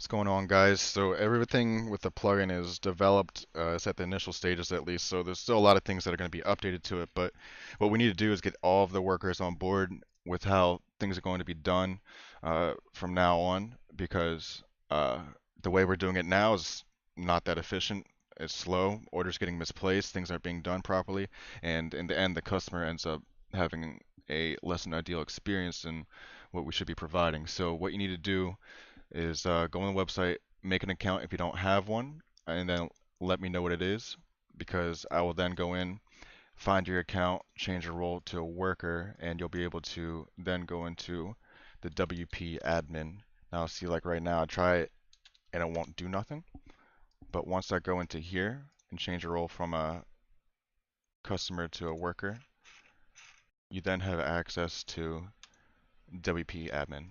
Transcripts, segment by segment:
What's going on, guys? So everything with the plugin is developed. It's at the initial stages at least. So there's still a lot of things that are going to be updated to it. But what we need to do is get all of the workers on board with how things are going to be done from now on, because uh, the way we're doing it now is not that efficient. It's slow. Orders getting misplaced. Things aren't being done properly, and in the end, the customer ends up having a less than ideal experience than what we should be providing. So what you need to do is go on the website, make an account if you don't have one, and then let me know what it is, because I will then go in, find your account, change your role to a worker, and you'll be able to then go into the WP admin. Now, see, like right now, I try it and it won't do nothing. But once I go into here and change your role from a customer to a worker, you then have access to WP admin.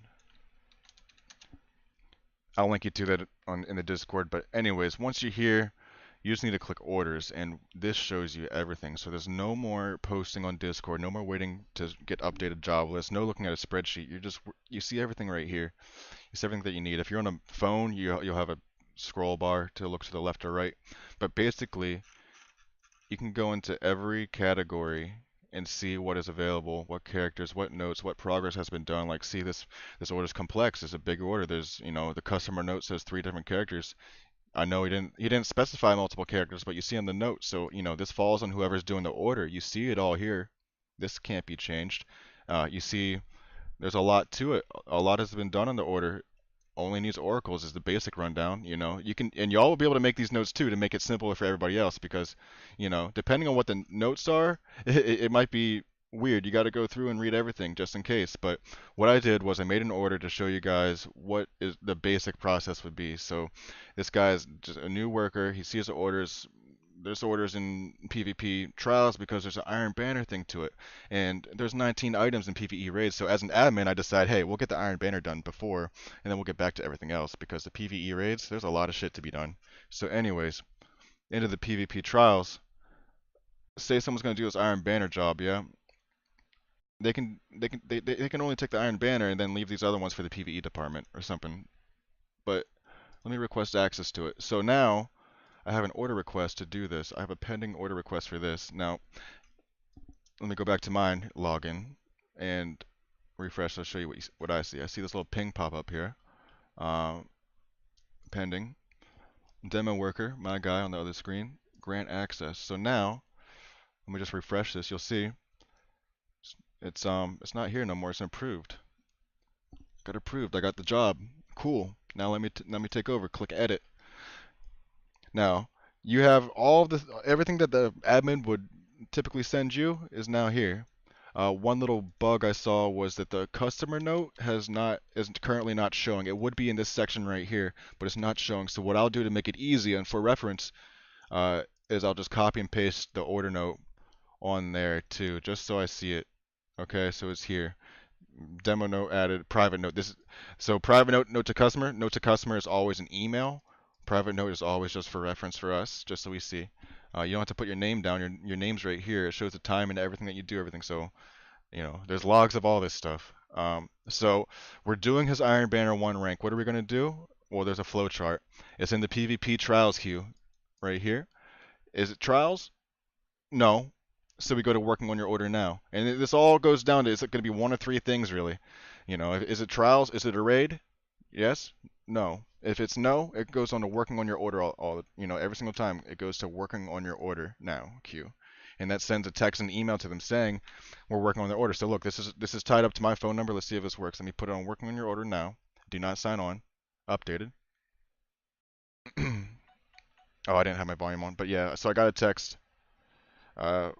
I'll link you to that in the Discord. But anyways, once you're here, you just need to click orders, and this shows you everything. So there's no more posting on Discord, no more waiting to get updated job lists, no looking at a spreadsheet. You see everything right here. You see everything that you need. If you're on a phone, you'll have a scroll bar to look to the left or right. But basically, you can go into every category and see what is available, what characters, what notes, what progress has been done. Like, see, this order is complex. It's a big order. There's, the customer note says 3 different characters. I know he didn't specify multiple characters, but you see on the note. So, this falls on whoever's doing the order. You see it all here. This can't be changed. You see there's a lot to it. A lot has been done on the order. Only needs oracles is the basic rundown. You can, and y'all will be able to make these notes too to make it simpler for everybody else, because, depending on what the notes are, it might be weird. You got to go through and read everything just in case. But what I did was I made an order to show you guys what is the basic process would be. So this guy is just a new worker. He sees the orders. There's orders in PvP trials because there's an Iron Banner thing to it, and there's 19 items in PvE raids. So as an admin, I decide, hey, we'll get the Iron Banner done before, and then we'll get back to everything else, because the PvE raids, there's a lot of shit to be done. So anyways, into the PvP trials, say someone's gonna do this Iron Banner job, yeah? They can only take the Iron Banner and then leave these other ones for the PvE department or something. But let me request access to it. So now I have an order request to do this. I have a pending order request for this. Now, let me go back to mine, login, and refresh. I'll show you what I see. I see this little ping pop up here. Uh, pending. Demo worker, my guy on the other screen. Grant access. So now, let me just refresh this. You'll see it's not here no more. It's approved. Got approved. I got the job. Cool. Now let me take over. Click edit. Now you have all of the everything that the admin would typically send you is now here. One little bug I saw was that the customer note is currently not showing. It would be in this section right here, but it's not showing. So what I'll do to make it easy and for reference is I'll just copy and paste the order note on there too, just so I see it. Okay, so it's here. Demo note added, private note. So private note to customer. Note to customer is always an email. Private note is always just for reference for us, just so we see. You don't have to put your name down. Your name's right here. It shows the time and everything that you do, everything. So, there's logs of all this stuff. So we're doing his Iron Banner 1 rank. What are we going to do? Well, there's a flow chart. It's in the PvP trials queue right here. Is it trials? No. So we go to working on your order now. And this all goes down to, it's going to be one of three things really. Is it trials? Is it a raid? Yes? No. If it's no, it goes on to working on your order every single time. It goes to working on your order now queue. And that sends a text and email to them saying we're working on their order. So look, this is tied up to my phone number. Let's see if this works. Let me put it on working on your order now. Do not sign on. Updated. Oh, I didn't have my volume on. But yeah, so I got a text uh,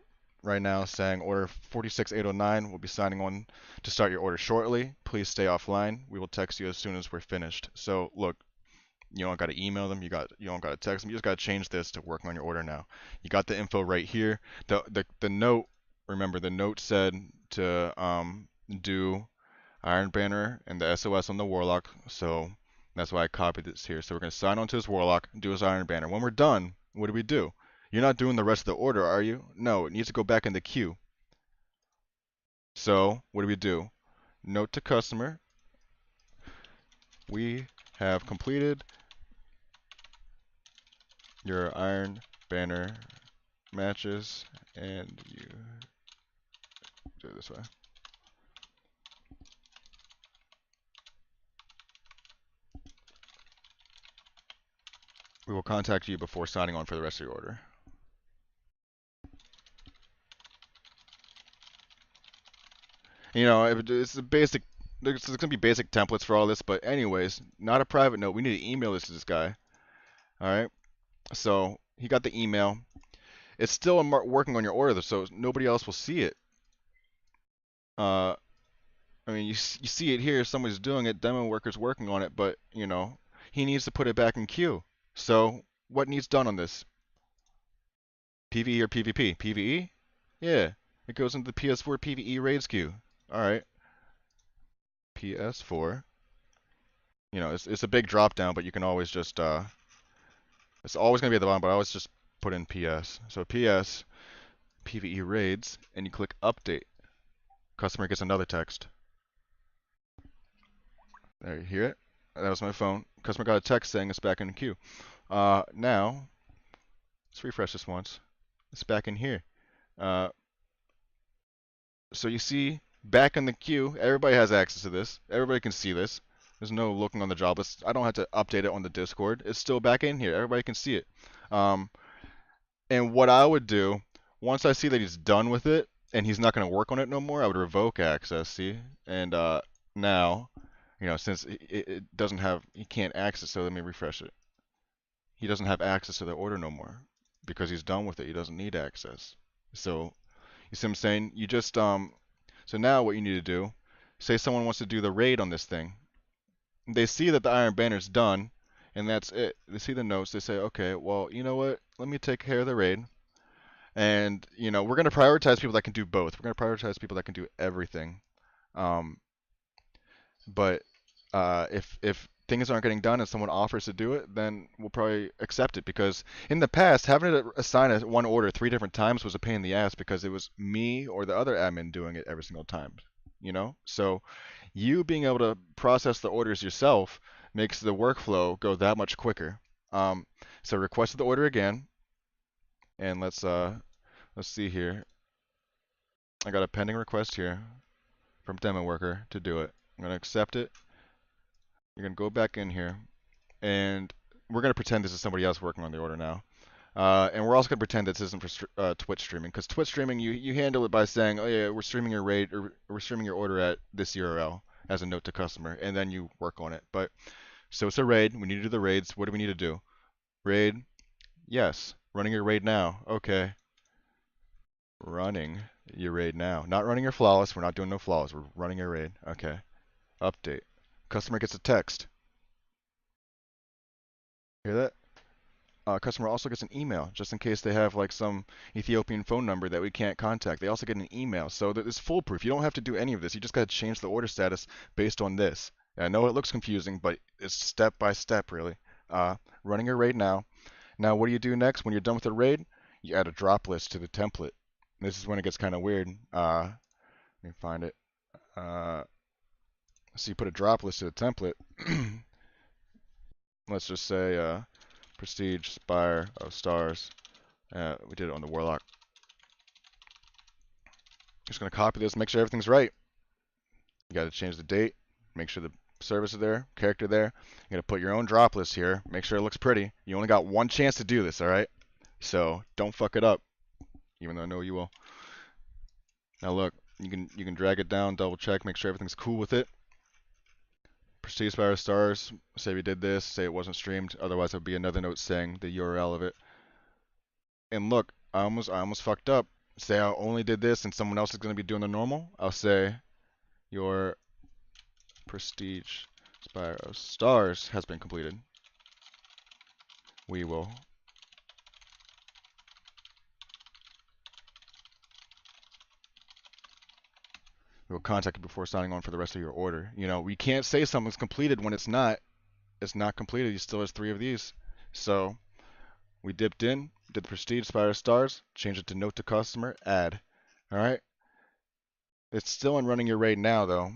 right now saying order 46809 will be signing on to start your order shortly. Please stay offline. We will text you as soon as we're finished. So look, you don't got to email them. You don't got to text them. You just got to change this to working on your order now. You got the info right here. The note. Remember, the note said to do Iron Banner and the SOS on the Warlock. So that's why I copied this here. So we're gonna sign on to his Warlock, do his Iron Banner. When we're done, what do we do? You're not doing the rest of the order, are you? No, it needs to go back in the queue. So what do? Note to customer. We have completed your Iron Banner matches, and you do it this way. We will contact you before signing on for the rest of your order. You know, it's a basic. There's gonna be basic templates for all this, but anyways, not a private note. We need to email this to this guy. All right. So he got the email. It's still working on your order, so nobody else will see it. I mean, you see it here. Somebody's doing it. Demo worker's working on it, but you know, he needs to put it back in queue. So what needs done on this? PvE or PvP? PvE? Yeah. It goes into the PS4 PvE raids queue. All right. PS4. You know, it's a big drop down, but you can always just it's always gonna be at the bottom, but I always just put in PS. So PS PvE raids, and you click update. Customer gets another text. There, you hear it? That was my phone. Customer got a text saying it's back in the queue. Now let's refresh this once. It's back in here. So you see, back in the queue, everybody has access to this. Everybody can see this. There's no looking on the job list. I don't have to update it on the Discord. It's still back in here. Everybody can see it. And what I would do, once I see that he's done with it and he's not going to work on it no more, I would revoke access, see? And now, you know, since it doesn't have, he can't access, so let me refresh it. He doesn't have access to the order no more because he's done with it. He doesn't need access. So, you see what I'm saying? You just, so now what you need to do, say someone wants to do the raid on this thing. They see that the Iron Banner's done, and that's it. They see the notes. They say, okay, well, you know what? Let me take care of the raid. And, you know, we're going to prioritize people that can do both. We're going to prioritize people that can do everything. But if things aren't getting done and someone offers to do it, then we'll probably accept it. Because in the past, having to assign one order 3 different times was a pain in the ass because it was me or the other admin doing it every single time. You know? So you being able to process the orders yourself makes the workflow go that much quicker. So request the order again, and let's see here. I got a pending request here from demo worker to do it. I'm gonna accept it. You're gonna go back in here, and we're gonna pretend this is somebody else working on the order now. And we're also gonna pretend this isn't for Twitch streaming, because Twitch streaming you handle it by saying, oh yeah, we're streaming your raid or we're streaming your order at this URL as a note to customer, and then you work on it. But so it's a raid. We need to do the raids. What do we need to do? Raid. Yes. Running your raid now. Okay. Running your raid now. Not running your flawless. We're not doing no flawless. We're running your raid. Okay. Update. Customer gets a text. Hear that? Customer also gets an email, just in case they have like some Ethiopian phone number that we can't contact. They also get an email, so that it's foolproof. You don't have to do any of this. You just got to change the order status based on this. And I know it looks confusing, but it's step by step, really. Running your raid now. Now, what do you do next? When you're done with the raid, you add a drop list to the template. This is when it gets kind of weird. Let me find it. So you put a drop list to the template. Let's just say Prestige Spire of Stars. We did it on the Warlock. Just gonna copy this, make sure everything's right. You gotta change the date, make sure the service is there, character there. You gotta put your own drop list here, make sure it looks pretty. You only got one chance to do this, alright? So don't fuck it up. Even though I know you will. Now look, you can drag it down, double check, make sure everything's cool with it. Prestige Spire of Stars, say we did this, say it wasn't streamed, otherwise there would be another note saying the URL of it. And look, I almost fucked up. Say I only did this and someone else is going to be doing the normal. I'll say your Prestige Spire of Stars has been completed. We will contact you before signing on for the rest of your order. You know, we can't say something's completed when it's not. It's not completed. He still has 3 of these. So we dipped in, did the Prestige Spire of Stars, change it to note to customer, add. Alright? It's still in running your raid now though.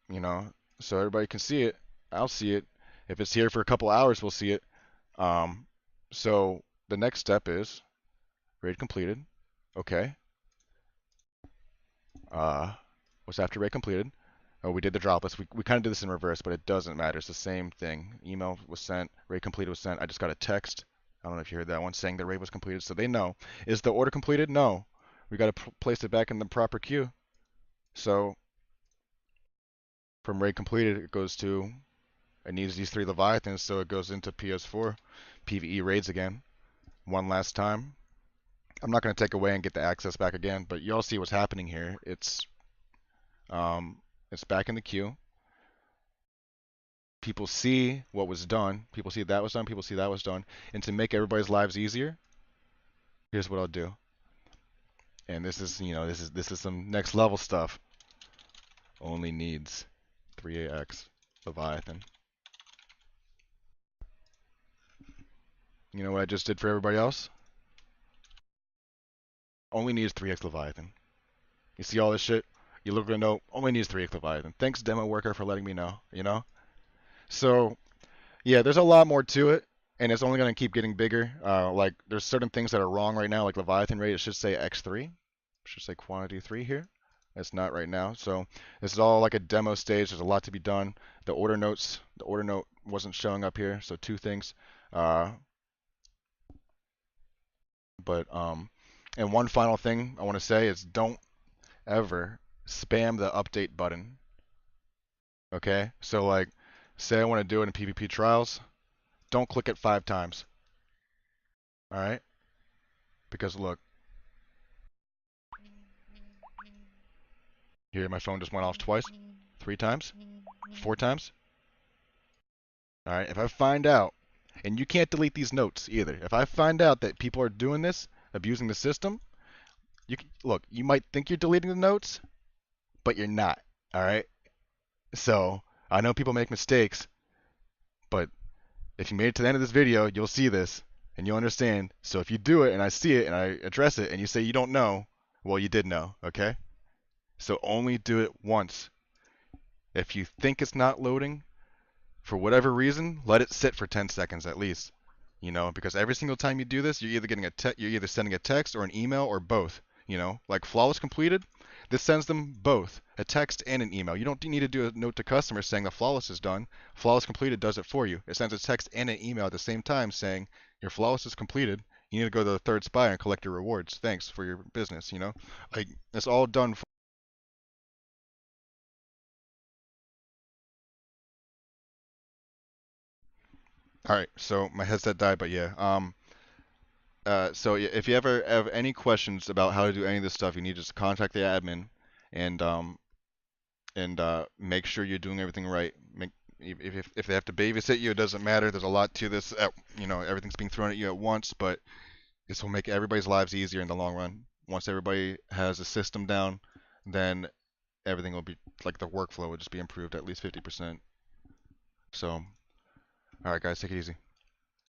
You know, so everybody can see it. I'll see it. If it's here for a couple hours, we'll see it. So the next step is raid completed. Okay. What's after raid completed? Oh, we did the droplets. We kind of did this in reverse, but it doesn't matter. It's the same thing. Email was sent, raid completed was sent. I just got a text. I don't know if you heard that one saying the raid was completed, so they know. Is the order completed? No. We got to place it back in the proper queue. So from raid completed, it goes to, it needs these 3 Leviathans, so it goes into PS4. PvE raids again. One last time. I'm not going to take away and get the access back again, but you all see what's happening here. It's back in the queue. People see what was done. People see that was done. People see that was done. And to make everybody's lives easier, here's what I'll do. And this is, this is some next level stuff. Only needs 3AX Leviathan. You know what I just did for everybody else? Only needs 3X Leviathan. You see all this shit? You look at a note, only needs 3X Leviathan. Thanks, demo worker, for letting me know, So, yeah, there's a lot more to it, and it's only going to keep getting bigger. Like, there's certain things that are wrong right now, like Leviathan rate, it should say X3. It should say quantity 3 here. It's not right now. So, this is all like a demo stage. There's a lot to be done. The order note wasn't showing up here, so 2 things. And one final thing I want to say is don't ever spam the update button. Okay? So like, say I want to do it in PvP trials, don't click it 5 times. Alright? Because look. Here, my phone just went off twice. 3 times. 4 times. Alright, if I find out, and you can't delete these notes either. If I find out that people are doing this, abusing the system, look, you might think you're deleting the notes, but you're not. Alright? So, I know people make mistakes, but if you made it to the end of this video, you'll see this and you'll understand. So if you do it and I see it and I address it and you say you don't know, well, you did know, okay? So only do it once. If you think it's not loading, for whatever reason, let it sit for 10 seconds at least. Because every single time you do this, you're either sending a text or an email or both. Like flawless completed, this sends them both, a text and an email. You don't need to do a note to customers saying the flawless is done. Flawless completed does it for you. It sends a text and an email at the same time saying your flawless is completed. You need to go to the third spire and collect your rewards. Thanks for your business. Like it's all done. All right, so my headset died, but yeah. So if you ever have any questions about how to do any of this stuff, you need to just contact the admin and make sure you're doing everything right. If they have to babysit you, it doesn't matter. There's a lot to this. Everything's being thrown at you at once, but this will make everybody's lives easier in the long run. Once everybody has a system down, then everything will be like the workflow will just be improved at least 50%. So, all right, guys, take it easy.